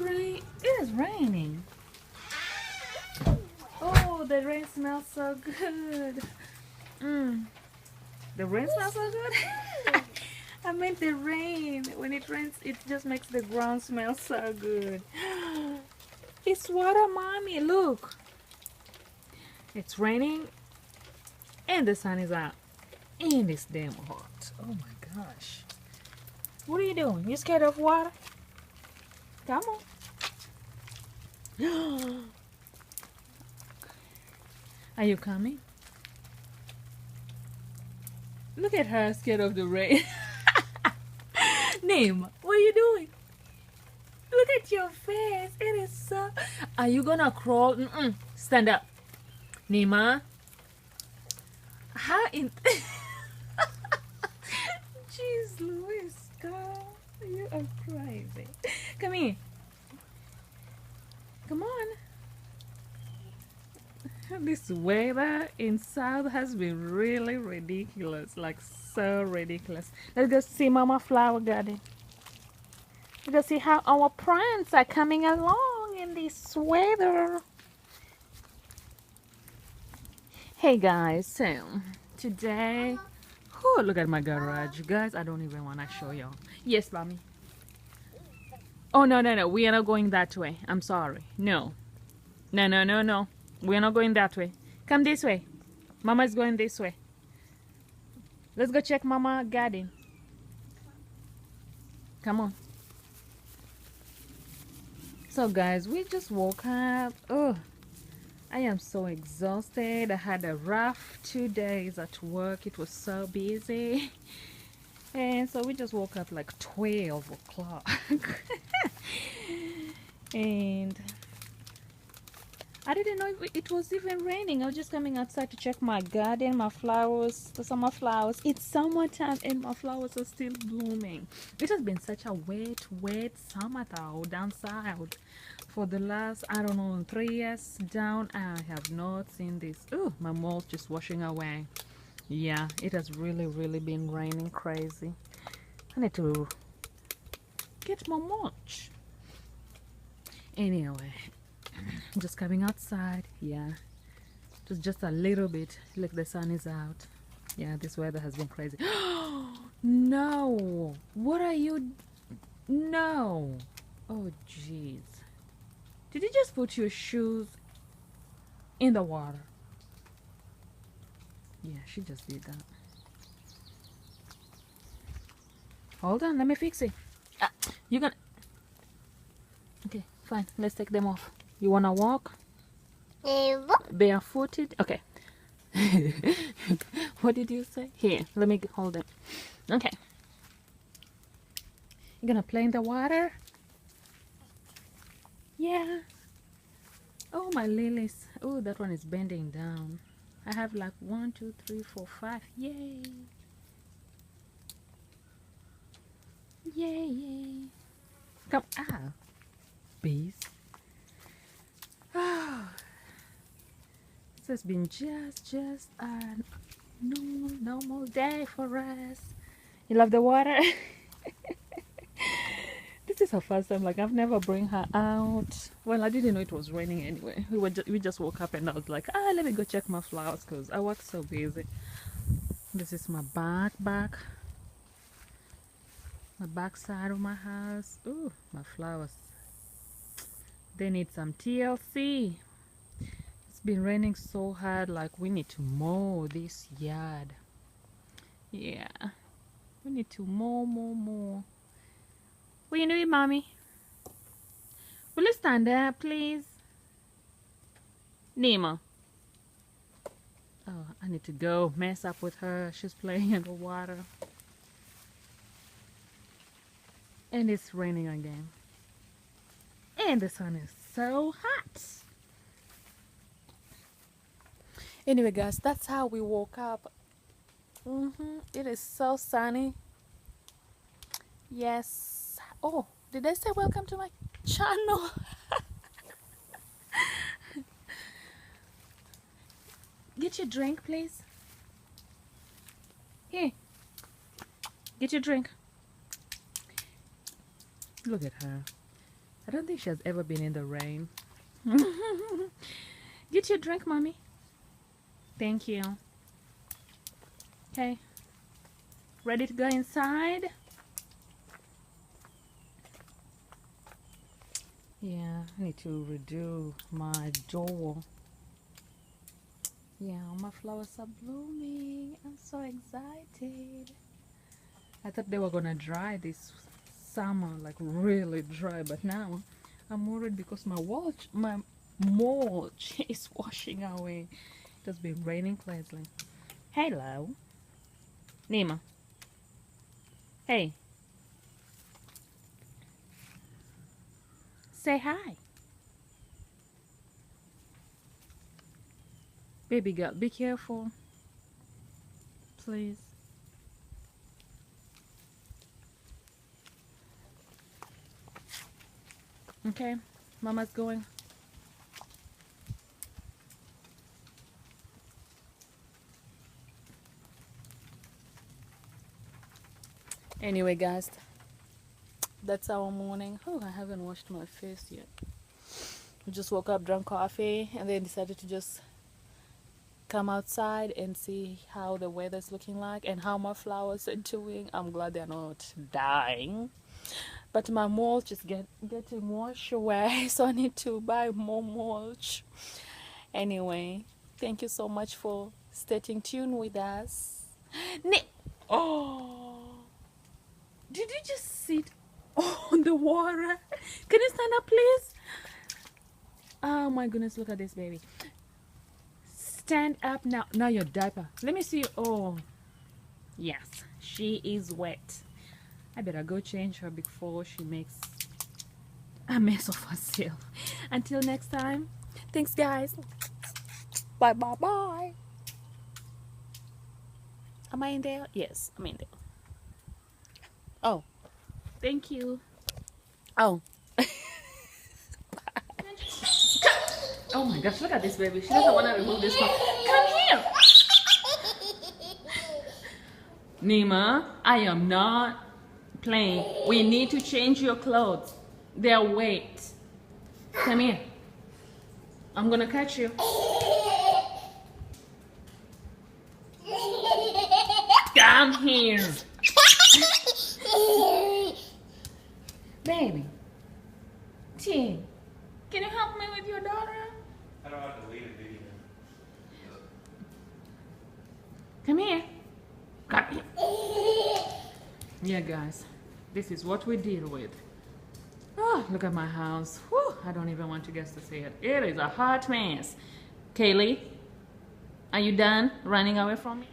rain. It is raining. Oh, the rain smells so good. Mm. The rain smells so good. I meant the rain. When it rains, it just makes the ground smell so good. It's water, mommy. Look. It's raining and the sun is out. And it's damn hot. Oh my gosh. What are you doing? You scared of water? Come on. Are you coming? Look at her scared of the rain. Neema, what are you doing? Look at your face. It is so... Are you gonna crawl? Stand up. Neema. How in... Jeez Louise, girl. You are crazy. Come here. Come on. This weather in South has been really ridiculous. Like so ridiculous. Let's go see Mama Flower Garden. Let's go see how our plants are coming along in this weather. Hey guys, so today... Oh, look at my garage. Guys, I don't even want to show y'all. Yes, mommy. Oh, no, no, no. We are not going that way. I'm sorry. No. No, no, no, no. We are not going that way. Come this way. Mama's going this way. Let's go check Mama garden. Come on. So, guys, we just woke up. Oh, I am so exhausted. I had a rough 2 days at work. It was so busy. And so we just woke up like 12 o'clock. And I didn't know it was even raining. I was just coming outside to check my garden, my flowers, the summer flowers. It's summertime and my flowers are still blooming. It has been such a wet summer though down south. For the last, I don't know, 3 years down, I have not seen this. Oh, my mulch just washing away. Yeah, it has really been raining crazy. I need to get more mulch. Anyway, I'm just coming outside. Yeah, just a little bit. Look, the sun is out. Yeah, this weather has been crazy. No, what are you? No. Oh jeez, did you just put your shoes in the water? Yeah, she just did that. Hold on, let me fix it. You gonna... Okay, fine. Let's take them off. You wanna walk? Barefooted? Okay. What did you say? Here, let me hold them. Okay. You gonna play in the water? Yeah. Oh, my lilies. Oh, that one is bending down. I have like 1, 2, 3, 4, 5. Yay. Yay. Come out. Bees. Oh. This has been just a normal day for us. You love the water? This is her first time. Like, I've never bring her out. Well, I didn't know it was raining anyway. We just woke up and I was like, let me go check my flowers because I work so busy. This is my back side of my house. Ooh, my flowers. They need some TLC. It's been raining so hard. Like, we need to mow this yard. Yeah, we need to mow. What are you doing, mommy? Will you stand up, please? Neema. Oh, I need to go mess up with her. She's playing in the water. And it's raining again. And the sun is so hot. Anyway, guys, that's how we woke up. It is so sunny. Yes. Oh, did I say welcome to my channel? Get your drink, please. Here. Get your drink. Look at her. I don't think she has ever been in the rain. Get your drink, mommy. Thank you. Okay. Ready to go inside? Yeah, I need to redo my door. Yeah, my flowers are blooming. I'm so excited. I thought they were gonna dry this summer, like really dry, but now I'm worried because my mulch is washing away. It has been raining lately. Hello, Neema. Hey, say hi. Baby girl, be careful. Please. Okay, Mama's going. Anyway, guys, that's our morning. Oh, I haven't washed my face yet. We just woke up, drank coffee, and then decided to just come outside and see how the weather's looking like and how my flowers are doing. I'm glad they're not dying, but my mulch is getting washed away, so I need to buy more mulch. Anyway, thank you so much for staying tuned with us. Oh, did you just sit on the water? Can you stand up, please? Oh my goodness, look at this baby. Stand up now. Now your diaper. Let me see. Oh, yes, she is wet. I better go change her before she makes a mess of herself. Until next time, thanks, guys. Bye, bye, bye. Am I in there? Yes, I'm in there. Oh, thank you. Oh. Oh my gosh, look at this baby. She doesn't want to remove this one. Come here. Neema, I am not playing. We need to change your clothes. They're wet. Come here. I'm gonna catch you. Come here. Baby. T, can you help me with your daughter? I don't have to leave a video. Come here. Come here. Yeah, guys, this is what we deal with. Oh, look at my house. Whew, I don't even want you guys to see it. It is a hot mess. Kaylee, are you done running away from me?